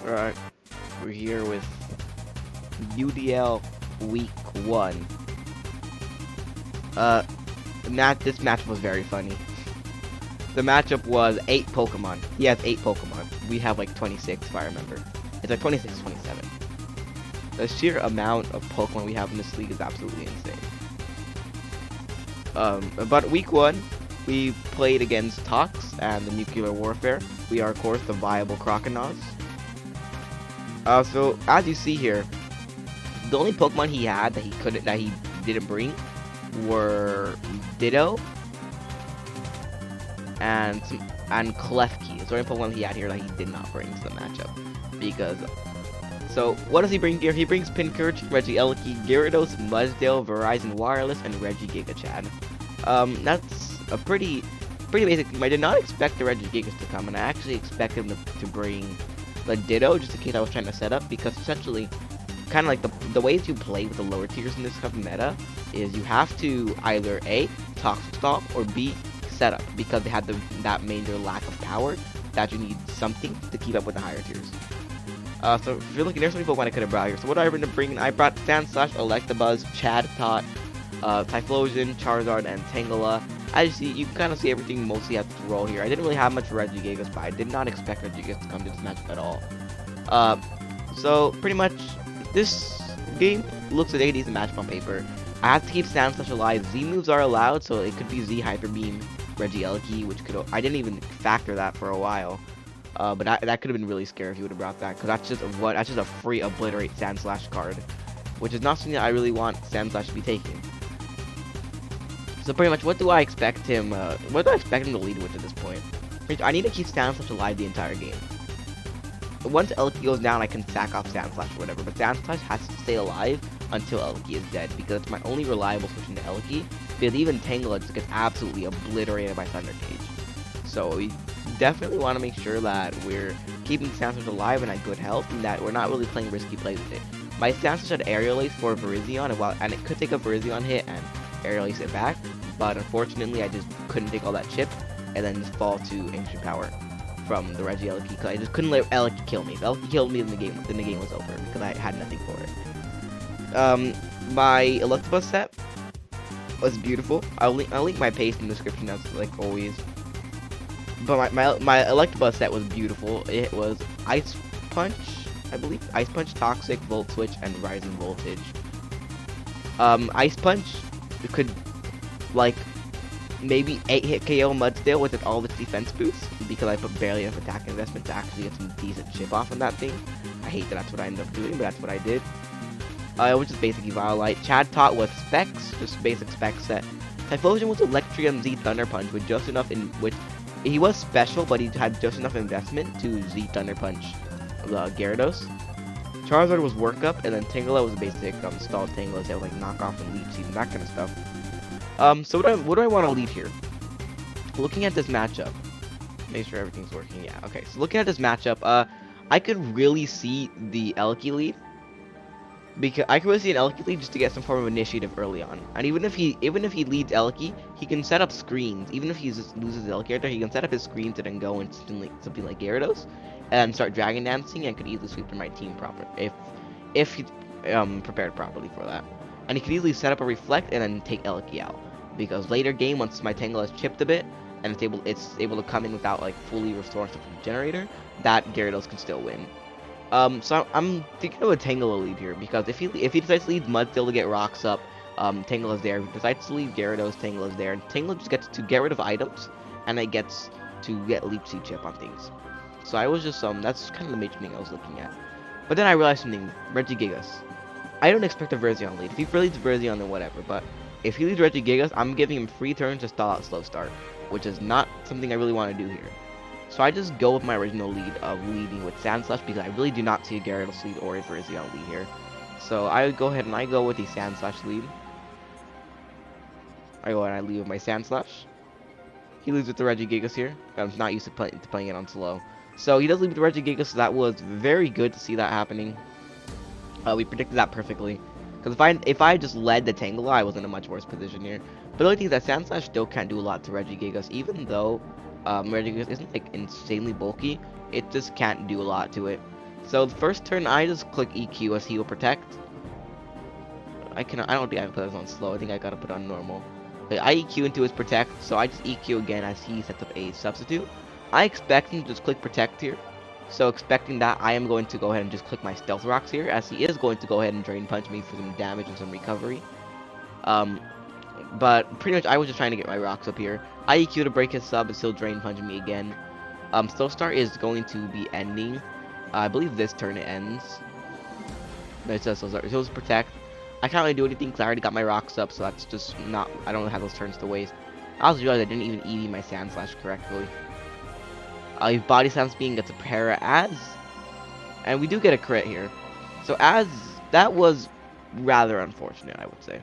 Alright, we're here with UDL Week 1. This match was very funny. The matchup was 8 Pokemon. He has 8 Pokemon. We have like 26, if I remember. It's like 26, 27. The sheer amount of Pokemon we have in this league is absolutely insane. But Week 1, we played against Tox and the Nuclear Warfare. We are, of course, the viable Croconaws. So as you see here, the only Pokemon he had that he didn't bring were Ditto and Klefki. It's the only Pokemon he had here that he did not bring to the matchup. So what does he bring here? He brings Pincurch, Regieleki, Gyarados, Mudsdale, Verizon Wireless, and Regigiga. That's a pretty basic team. I did not expect the Regigigas to come, and I actually expected him to bring the Ditto, just in case I was trying to set up, because essentially, kind of like the ways you play with the lower tiers in this type of meta is you have to either A, Toxic Stalk, or B, setup, because they had that major lack of power that you need something to keep up with the higher tiers. So if you're looking, there's so many Pokemon I could have brought here. So what I ended up bringing, I brought Sandslash, Electabuzz, CHADtot, Typhlosion, Charizard, and Tangela. As you see, you kind of see everything mostly has to roll here. I didn't really have much Regigigas, but I did not expect Regigigas to come to this matchup at all. So pretty much this game looks like a decent matchup on paper. I have to keep Sandslash alive. Z moves are allowed, so it could be Z Hyper Beam, Regieleki, which I didn't even factor that for a while. But that could have been really scary if you would have brought that, because that's just a free obliterate Sandslash card, which is not something that I really want Sandslash to be taking. So pretty much, what do I expect him to lead with at this point? I need to keep Sandslash alive the entire game. Once Elky goes down, I can sack off Sandslash or whatever, but Sandslash has to stay alive until Elky is dead, because it's my only reliable switch into Elky, because even Tangela just gets absolutely obliterated by Thunder Cage. So we definitely want to make sure that we're keeping Sandslash alive and at good health, and that we're not really playing risky plays with it. My Sandslash had Aerial Ace for Virizion, and it could take a Virizion hit and Aerial Ace it back, but unfortunately I just couldn't take all that chip and then just fall to Ancient Power from the Regieleki, because I just couldn't let Elky kill me. If Elky killed me, then the game was over, because I had nothing for it. My Electabuzz set was beautiful. I'll link my page in the description as like always. But my Electabuzz set was beautiful. It was Ice Punch, I believe. Ice Punch, Toxic, Volt Switch, and Rising Voltage. Ice Punch could, like, maybe 8-hit KO Mudsdale with all of its defense boosts, because I put barely enough attack investment to actually get some decent chip off on that thing. I hate that that's what I ended up doing, but that's what I did. It was just basic Eviolite. CHADtot was Specs, just basic Spec set. Typhlosion was Electrium Z Thunder Punch with just enough he was special, but he had just enough investment to Z Thunder Punch Gyarados. Charizard was Work Up, and then Tangela was a basic stall Tangela that was like knock off and leap seed and that kind of stuff. So what do I want to lead here? Looking at this matchup, make sure everything's working. Yeah, okay. So looking at this matchup, I could really see the Elky lead, because I could really see an Elky lead just to get some form of initiative early on. And even if he leads Elky, he can set up screens. Even if he just loses the Elky character, he can set up his screens and then go into something like Gyarados and start Dragon Dancing, and could easily sweep through my team proper if he's prepared properly for that. And he could easily set up a Reflect and then take Elky out, because later game, once my Tangela is chipped a bit and it's able to come in without like fully restoring stuff from the generator, that Gyarados can still win. So I'm thinking of a Tangela lead here, because if he decides to lead Mudsdale to get rocks up, Tangela's there. If he decides to leave Gyarados, Tangela's there. And Tangela just gets to get rid of items, and it gets to get Leech Seed chip on things. So I was just that's kind of the major thing I was looking at. But then I realized something. Regigigas. I don't expect a Virizion lead. If he leads Virizion, then whatever. But if he leads Regigigas, I'm giving him free turns to stall out Slow Start, which is not something I really want to do here. So I just go with my original lead of leading with Sandslash, because I really do not see a Gyarados lead or a Virizion lead here. So I would go ahead and I go with the Sandslash lead. I go ahead and I lead with my Sandslash. He leads with the Regigigas here. I'm not used to playing it on slow. So he does lead with the Regigigas, so that was very good to see that happening. We predicted that perfectly. Because if I just led the Tangela, I was in a much worse position here. But the only thing is that Sandslash still can't do a lot to Regigigas, even though Regigigas isn't like insanely bulky. It just can't do a lot to it. So the first turn, I just click EQ as he will protect. I don't think I can put this on slow. I think I gotta put on normal. Okay, I EQ into his protect, so I just EQ again as he sets up a substitute. I expect him to just click protect here. So expecting that, I am going to go ahead and just click my stealth rocks here, as he is going to go ahead and drain punch me for some damage and some recovery. But pretty much I was just trying to get my rocks up here. I EQ to break his sub and still drain punch me again. Slow start is going to be ending. I believe this turn it ends. No, it says slow start. It says protect. I can't really do anything because I already got my rocks up, so that's just not. I don't have those turns to waste. I also realized I didn't even ED my sand slash correctly. If body slams being gets a para as, and we do get a crit here. So as that was rather unfortunate, I would say.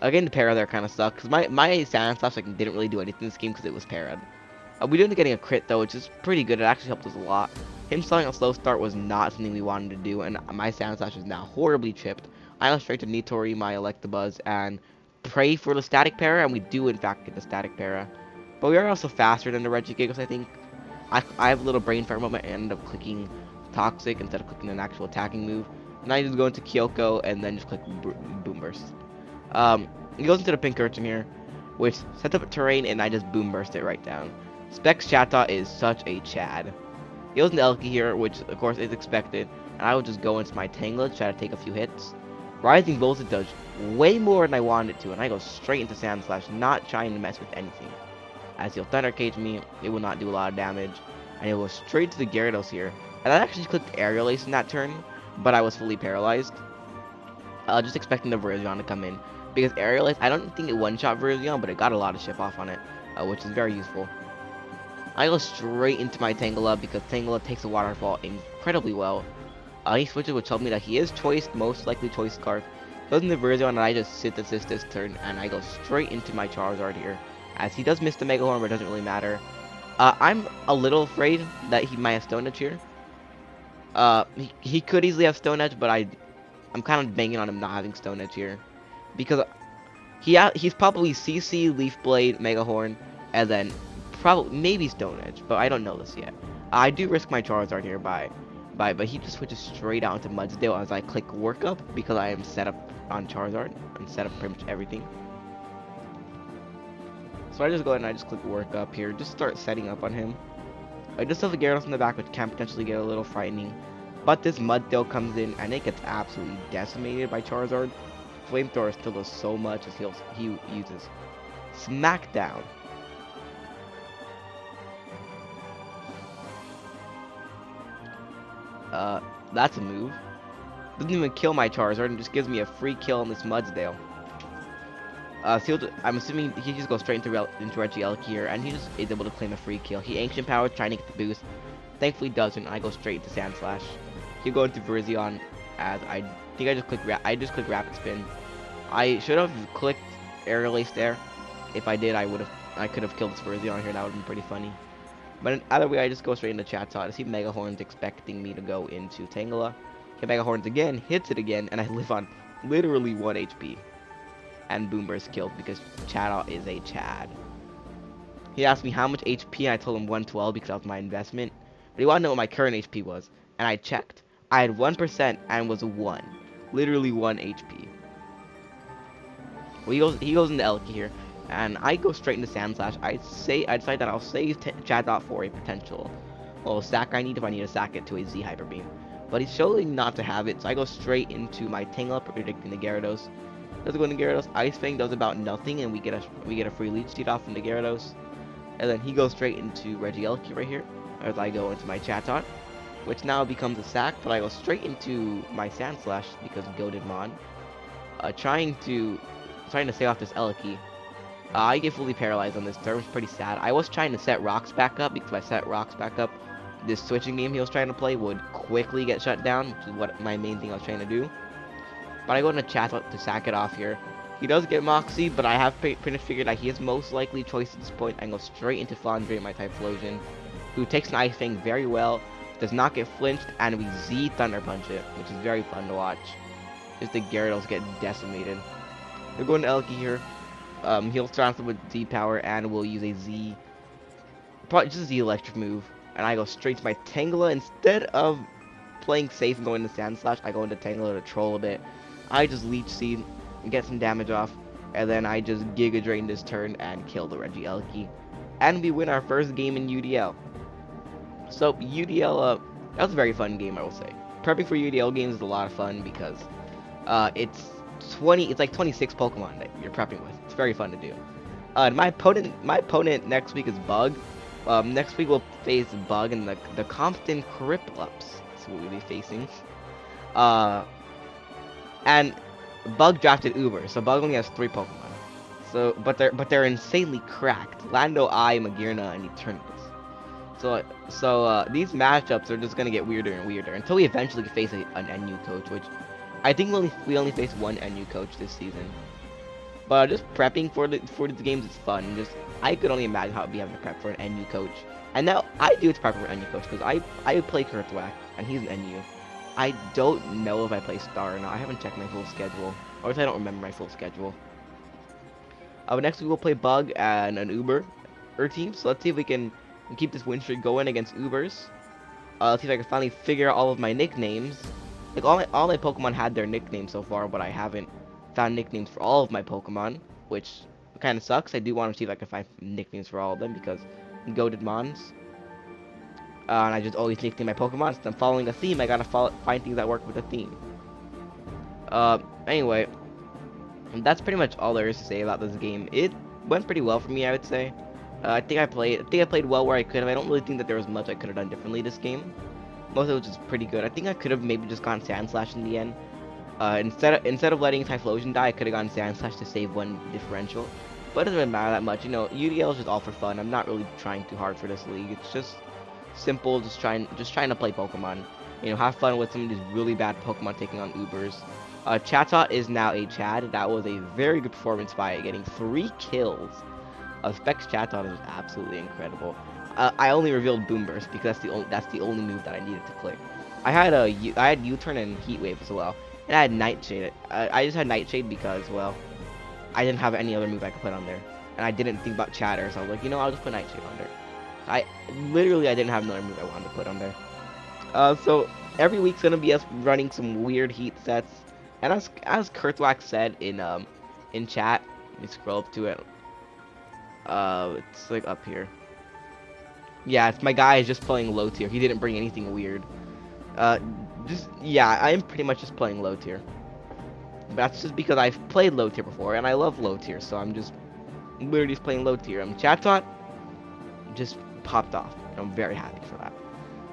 Again, the para there kind of sucked because my sand slash like didn't really do anything in this game because it was para'd. We did end up getting a crit though, which is pretty good. It actually helped us a lot. Him starting a slow start was not something we wanted to do, and my sand slash is now horribly chipped. I go straight to Nitori, my Electabuzz, and pray for the static para, and we do in fact get the static para. But we are also faster than the Regigigas, I think. I have a little brain fart moment and end up clicking Toxic instead of clicking an actual attacking move. And I just go into Kyoko and then just click Boom Burst. He goes into the Pink Urchin here, which sets up a terrain, and I just Boom Burst it right down. Specs CHADtot is such a Chad. He goes into Elky here, which of course is expected, and I will just go into my Tangela to try to take a few hits. Rising Voltage does way more than I wanted it to, and I go straight into Sand Slash, not trying to mess with anything. As he'll Thunder Cage me, it will not do a lot of damage, and it will straight to the Gyarados here. And I actually clicked Aerial Ace in that turn, but I was fully paralyzed. Just expecting the Virizion to come in, because Aerial Ace, I don't think it one-shot Virizion, but it got a lot of chip off on it, which is very useful. I go straight into my Tangela because Tangela takes the waterfall incredibly well. He switches, which told me that he is choiced, most likely choice Scarf. Goes into Virizion, and I just sit assist this turn, and I go straight into my Charizard here. As he does miss the Mega Horn, but it doesn't really matter. I'm a little afraid that he might have Stone Edge here. He could easily have Stone Edge, but I'm kind of banging on him not having Stone Edge here. Because he's probably CC, Leaf Blade, Mega Horn, and then probably maybe Stone Edge, but I don't know this yet. I do risk my Charizard here but he just switches straight out into Mudsdale as I click Work Up because I am set up on Charizard and set up pretty much everything. So I just go ahead and I just click Work Up here, just start setting up on him. I just have a Gyarados in the back, which can potentially get a little frightening. But this Mudsdale comes in and it gets absolutely decimated by Charizard. Flamethrower still does so much as he uses Smackdown. That's a move. Doesn't even kill my Charizard and just gives me a free kill on this Mudsdale. I'm assuming he just goes straight into Regieleki here, and he just is able to claim a free kill. He Ancient Power trying to get the boost. Thankfully doesn't. I go straight into Sand Slash. He'll go into Virizion as I think I just clicked Rapid Spin. I should have clicked Aerial Ace there. If I did, I could have killed this Virizion here. That would have been pretty funny. But either way, I just go straight into CHADtot. I see Mega Horns expecting me to go into Tangela. Hit Mega Horns again, hits it again, and I live on literally 1 HP. And Boom Burst killed because CHADtot is a Chad. He asked me how much HP, and I told him 112 because that was my investment. But he wanted to know what my current HP was, and I checked. I had 1% and was 1. Literally 1 HP. Well, he goes into Elky here, and I go straight into Sand Slash. I decide that I'll save CHADtot for a potential little sack I need if I need to sack it to a Z Hyper Beam. But he's showing not to have it, so I go straight into my Tangela, predicting the Gyarados. Does go into Gyarados. Ice Fang does about nothing, and we get a free Leech Seed off into Gyarados. And then he goes straight into Regieleki right here, as I go into my CHADtot, which now becomes a sack, but I go straight into my Sand Slash because Goaded Mon. Trying to save off this Eleki. I get fully paralyzed on this turn, which is pretty sad. I was trying to set Rocks back up, because if I set Rocks back up, this switching game he was trying to play would quickly get shut down, which is what my main thing I was trying to do. But I go into CHADtot to sack it off here. He does get Moxie, but I have pretty much figured that he is most likely choice at this point. I go straight into Flandre, my Typhlosion, who takes an Ice Fang very well, does not get flinched, and we Z Thunder Punch it, which is very fun to watch. Just the Gyarados get decimated. We're going to Elky here. He'll start off with Z Power, and we'll use a Z, probably just a Z Electric move. And I go straight to my Tangela instead of playing safe and going to Sand Slash, I go into Tangle to troll a bit. I just Leech Seed, get some damage off, and then I just Giga Drain this turn and kill the Regieleki. And we win our first game in UDL. So UDL, that was a very fun game, I will say. Prepping for UDL games is a lot of fun because it's like 26 Pokemon that you're prepping with. It's very fun to do. My opponent next week is Bug. Next week we'll face Bug and the Compton Cripplups. That's what we'll be facing. And Bug drafted Uber, so Bug only has 3 Pokemon. So, but they're insanely cracked. Lando, I, Magearna, and Eternatus. So these matchups are just gonna get weirder and weirder until we eventually face an NU coach, which I think we only face one NU coach this season. But just prepping for these games is fun. I could only imagine how it'd be having to prep for an NU coach. And now I do prep for an NU coach because I play Kurtwack and he's an NU. I don't know if I play Star or not. I haven't checked my full schedule, or if I don't remember my full schedule. Next week we'll play Bug and an Uber team. So let's see if we can keep this win streak going against Ubers. Let's see if I can finally figure out all of my nicknames. Like all my Pokemon had their nicknames so far, but I haven't found nicknames for all of my Pokemon, which kind of sucks. I do want to see if I can find nicknames for all of them because I'm goated Mons. And I just always nickname my Pokemon. Since I'm following a theme, I gotta find things that work with the theme. Anyway, that's pretty much all there is to say about this game. It went pretty well for me, I would say. I think I played well where I could have. I don't really think that there was much I could have done differently this game. Most of it was just pretty good. I think I could have maybe just gone Sand Slash in the end. Instead of letting Typhlosion die, I could have gone Sand Slash to save 1 differential. But it doesn't really matter that much. You know, UDL is just all for fun. I'm not really trying too hard for this league. It's just simple, just trying to play Pokemon. You know, have fun with some of these really bad Pokemon taking on Ubers. CHADtot is now a Chad. That was a very good performance by getting 3 kills. Specs CHADtot is absolutely incredible. I only revealed Boom Burst because that's the only move that I needed to click. I had U-turn and Heat Wave as well, and I had Nightshade. I just had Nightshade because, well, I didn't have any other move I could put on there, and I didn't think about Chatter, so I was like, you know, I'll just put Nightshade on there. I didn't have another move I wanted to put on there. So every week's gonna be us running some weird Heat sets, and as Kurtwack said in chat, let me scroll up to it. It's like up here. Yeah, my guy is just playing low tier. He didn't bring anything weird. Yeah, I am pretty much just playing low tier. But that's just because I've played low tier before, and I love low tier, so I'm just literally just playing low tier. CHADtot just popped off, and I'm very happy for that.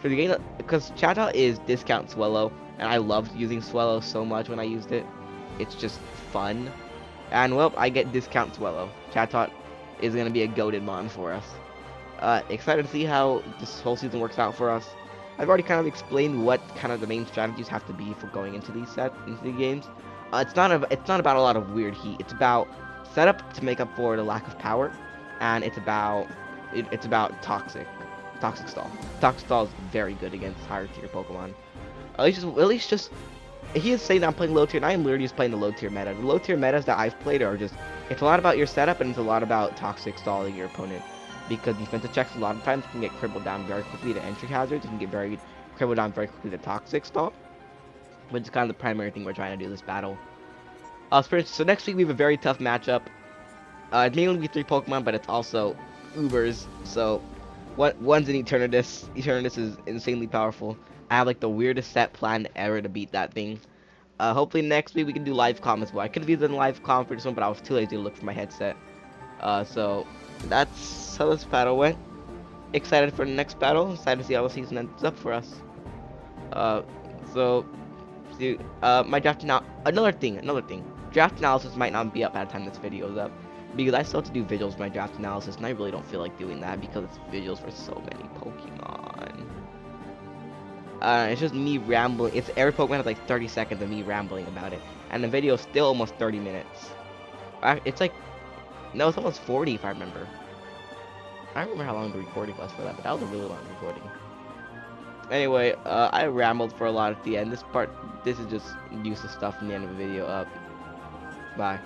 For the game, because CHADtot is discount Swellow, and I loved using Swellow so much when I used it. It's just fun. And, well, I get discount Swellow. CHADtot is going to be a goated mon for us. Excited to see how this whole season works out for us. I've already kind of explained what kind of the main strategies have to be for going into these games. It's not about a lot of weird heat. It's about setup to make up for the lack of power, and it's about toxic stall. Toxic stall is very good against higher tier Pokemon. At least just he is saying I'm playing low tier, and I am literally just playing the low tier meta. The low tier metas that I've played are just, it's a lot about your setup and it's a lot about toxic stalling your opponent. Because defensive checks a lot of times can get crippled down very quickly to entry hazards, and can get crippled down very quickly to toxic stall, which is kind of the primary thing we're trying to do this battle. So next week we have a very tough matchup. It may only be 3 Pokemon, but it's also Ubers. So one's an Eternatus. Eternatus is insanely powerful. I have like the weirdest set plan ever to beat that thing. Hopefully next week we can do live comm as well. I could have done live comm for this one, but I was too lazy to look for my headset. So that's how this battle went. Excited for the next battle. Excited to see how the season ends up for us. My draft now. Another thing. Draft analysis might not be up by the time this video is up, because I still have to do visuals for my draft analysis, and I really don't feel like doing that because it's visuals for so many Pokemon. It's just me rambling. Every Pokemon has like 30 seconds of me rambling about it, and the video is still almost 30 minutes. It's like, no, it's almost 40 if I remember. I don't remember how long the recording was for that, but that was a really long recording. Anyway, I rambled for a lot at the end. This is just useless stuff from the end of the video. Bye.